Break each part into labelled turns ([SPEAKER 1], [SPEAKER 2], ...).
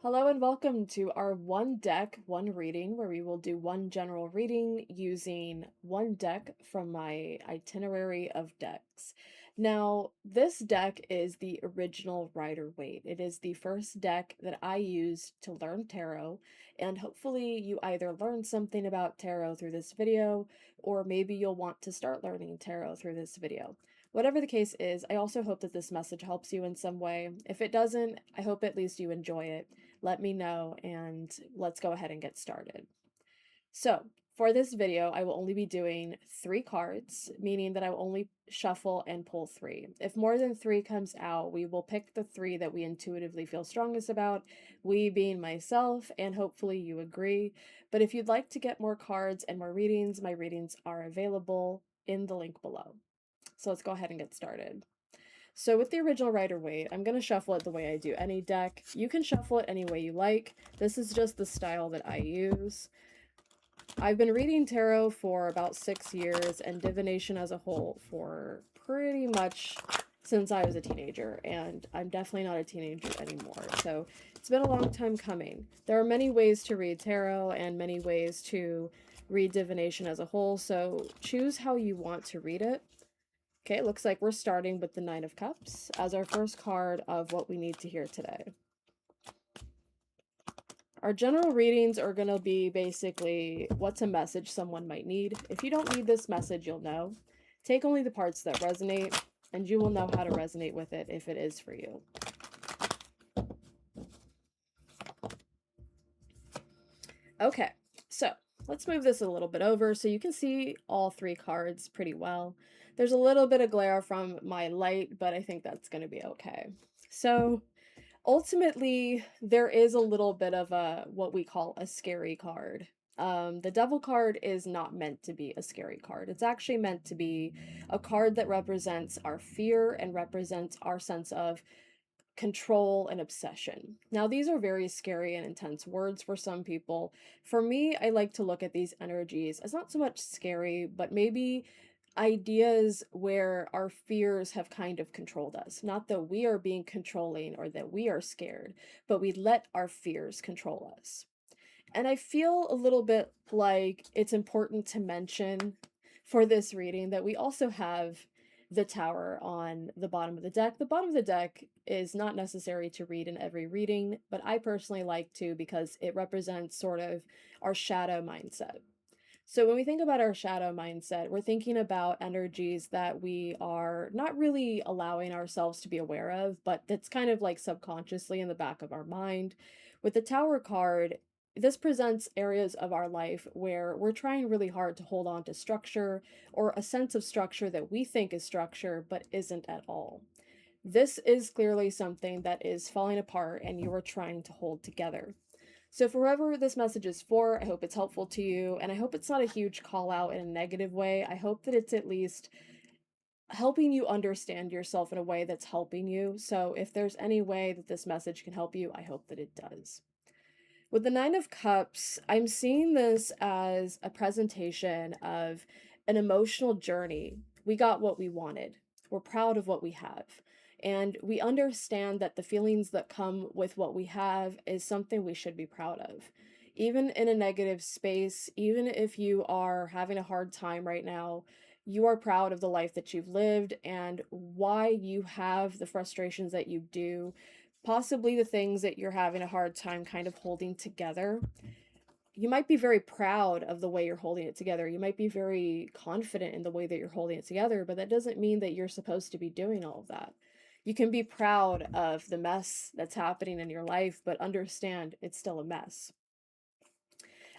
[SPEAKER 1] Hello and welcome to our one deck, one reading, where we will do one general reading using one deck from my itinerary of decks. Now, this deck is the original Rider-Waite. It is the first deck that I used to learn tarot, and hopefully you either learned something about tarot through this video, or maybe you'll want to start learning tarot through this video. Whatever the case is, I also hope that this message helps you in some way. If it doesn't, I hope at least you enjoy it. Let me know and let's go ahead and get started. So, for this video, I will only be doing 3 cards, meaning that I will only shuffle and pull 3. If more than 3 comes out, we will pick the 3 that we intuitively feel strongest about, we being myself, and hopefully you agree. But if you'd like to get more cards and more readings, my readings are available in the link below. So let's go ahead and get started. So with the original Rider-Waite, I'm going to shuffle it the way I do any deck. You can shuffle it any way you like. This is just the style that I use. I've been reading tarot for about 6 years and divination as a whole for pretty much since I was a teenager, and I'm definitely not a teenager anymore, so it's been a long time coming. There are many ways to read tarot and many ways to read divination as a whole, so choose how you want to read it. Okay, it looks like we're starting with the Nine of Cups as our first card of what we need to hear today. Our general readings are going to be basically what's a message someone might need. If you don't need this message, you'll know. Take only the parts that resonate, and you will know how to resonate with it if it is for you. Okay, so let's move this a little bit over so you can see all 3 cards pretty well. There's a little bit of glare from my light, but I think that's going to be okay. So ultimately, there is a little bit of a what we call a scary card. The Devil card is not meant to be a scary card. It's actually meant to be a card that represents our fear and represents our sense of control and obsession. Now, these are very scary and intense words for some people. For me, I like to look at these energies as not so much scary, but maybe ideas where our fears have kind of controlled us. Not that we are being controlling or that we are scared, but we let our fears control us. And I feel a little bit like it's important to mention for this reading that we also have the Tower on the bottom of the deck. The bottom of the deck is not necessary to read in every reading, but I personally like to because it represents sort of our shadow mindset. So when we think about our shadow mindset, we're thinking about energies that we are not really allowing ourselves to be aware of, but that's kind of like subconsciously in the back of our mind. With the Tower card, this presents areas of our life where we're trying really hard to hold on to structure or a sense of structure that we think is structure but isn't at all. This is clearly something that is falling apart and you are trying to hold together. So for whoever this message is for, I hope it's helpful to you, and I hope it's not a huge call out in a negative way. I hope that it's at least helping you understand yourself in a way that's helping you. So if there's any way that this message can help you, I hope that it does. With the Nine of Cups, I'm seeing this as a presentation of an emotional journey. We got what we wanted. We're proud of what we have. And we understand that the feelings that come with what we have is something we should be proud of. Even in a negative space, even if you are having a hard time right now, you are proud of the life that you've lived and why you have the frustrations that you do, possibly the things that you're having a hard time kind of holding together. You might be very proud of the way you're holding it together. You might be very confident in the way that you're holding it together, but that doesn't mean that you're supposed to be doing all of that. You can be proud of the mess that's happening in your life, but understand it's still a mess.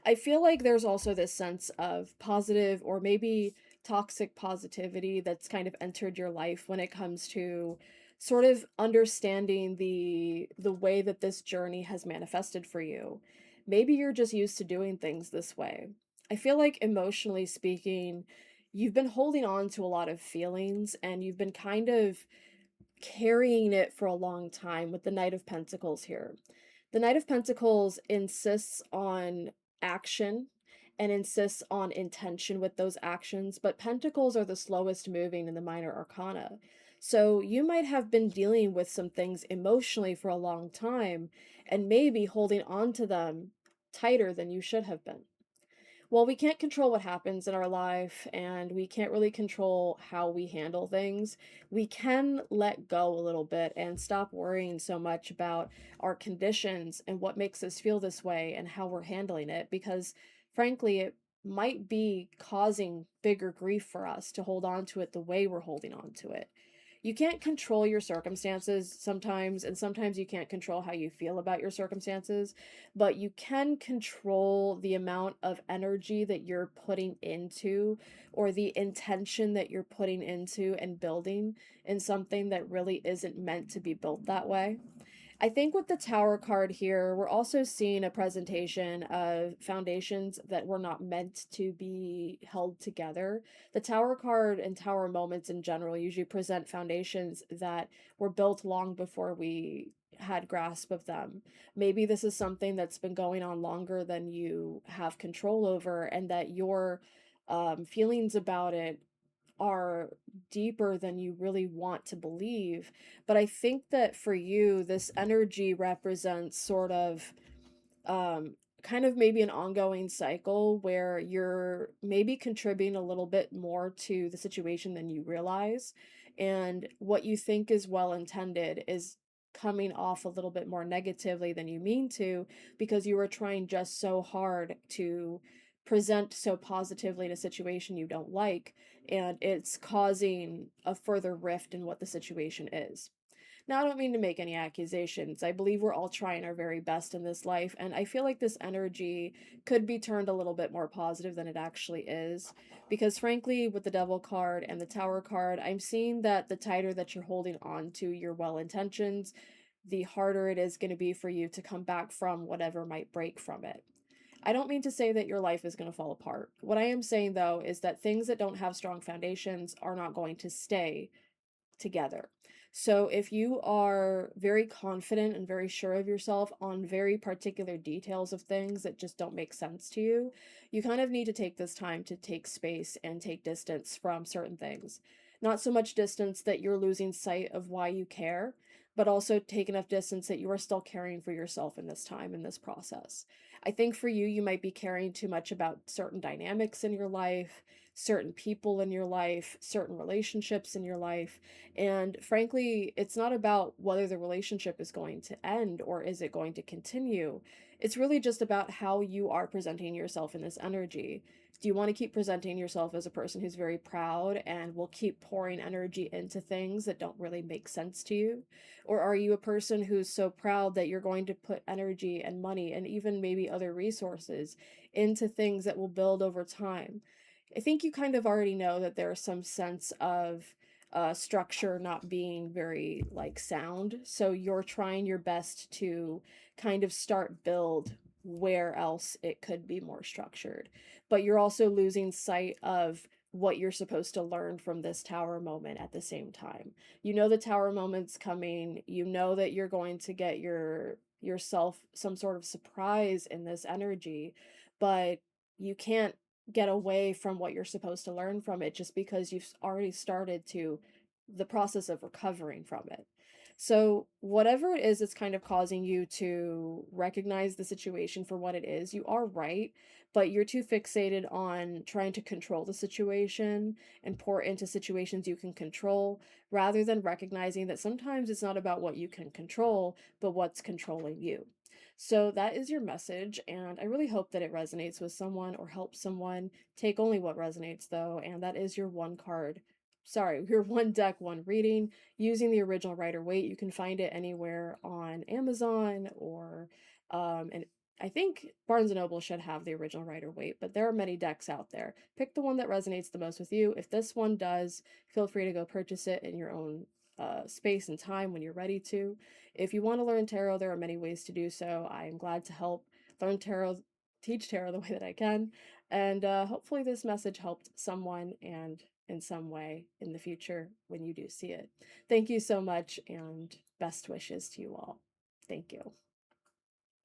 [SPEAKER 1] I feel like there's also this sense of positive or maybe toxic positivity that's kind of entered your life when it comes to sort of understanding the way that this journey has manifested for you. Maybe you're just used to doing things this way. I feel like emotionally speaking, you've been holding on to a lot of feelings and you've been kind of carrying it for a long time with the Knight of Pentacles here. The Knight of Pentacles insists on action and insists on intention with those actions, but Pentacles are the slowest moving in the minor arcana. So you might have been dealing with some things emotionally for a long time, and maybe holding on to them tighter than you should have been. Well, we can't control what happens in our life and we can't really control how we handle things. We can let go a little bit and stop worrying so much about our conditions and what makes us feel this way and how we're handling it because, frankly, it might be causing bigger grief for us to hold on to it the way we're holding on to it. You can't control your circumstances sometimes, and sometimes you can't control how you feel about your circumstances, but you can control the amount of energy that you're putting into or the intention that you're putting into and building in something that really isn't meant to be built that way. I think with the tower card here, we're also seeing a presentation of foundations that were not meant to be held together. The tower card and tower moments in general usually present foundations that were built long before we had grasp of them. Maybe this is something that's been going on longer than you have control over, and that your feelings about it are deeper than you really want to believe. But I think that for you, this energy represents sort of um, kind of maybe an ongoing cycle where you're maybe contributing a little bit more to the situation than you realize. And what you think is well intended is coming off a little bit more negatively than you mean to because you were trying just so hard to present so positively in a situation you don't like, and it's causing a further rift in what the situation is. Now, I don't mean to make any accusations. I believe we're all trying our very best in this life, and I feel like this energy could be turned a little bit more positive than it actually is. Because, frankly, with the Devil card and the Tower card, I'm seeing that the tighter that you're holding on to your well intentions, the harder it is going to be for you to come back from whatever might break from it. I don't mean to say that your life is going to fall apart. What I am saying, though, is that things that don't have strong foundations are not going to stay together. So if you are very confident and very sure of yourself on very particular details of things that just don't make sense to you, you kind of need to take this time to take space and take distance from certain things. Not so much distance that you're losing sight of why you care, but also take enough distance that you are still caring for yourself in this time, in this process. I think for you, you might be caring too much about certain dynamics in your life, certain people in your life, certain relationships in your life, and frankly, it's not about whether the relationship is going to end or is it going to continue. It's really just about how you are presenting yourself in this energy. Do you want to keep presenting yourself as a person who's very proud and will keep pouring energy into things that don't really make sense to you? Or are you a person who's so proud that you're going to put energy and money and even maybe other resources into things that will build over time? I think you kind of already know that there's some sense of structure not being very like sound. So you're trying your best to kind of start build where else it could be more structured. But you're also losing sight of what you're supposed to learn from this tower moment at the same time. You know the tower moment's coming. You know that you're going to get yourself some sort of surprise in this energy, but you can't get away from what you're supposed to learn from it just because you've already started to the process of recovering from it. So, whatever it is that's kind of causing you to recognize the situation for what it is, you are right, but you're too fixated on trying to control the situation and pour into situations you can control rather than recognizing that sometimes it's not about what you can control, but what's controlling you. So that is your message, and I really hope that it resonates with someone or helps someone. Take only what resonates, though, and that is your one card. Sorry, your one deck, one reading using the original Rider-Waite. You can find it anywhere on Amazon or, and I think Barnes& and Noble should have the original Rider-Waite, but there are many decks out there. Pick the one that resonates the most with you. If this one does, feel free to go purchase it in your own space and time when you're ready to. If you want to learn tarot, there are many ways to do so. I am glad to help learn tarot, teach tarot the way that I can, and hopefully this message helped someone and in some way in the future when you do see it. Thank you so much, and best wishes to you all. Thank you.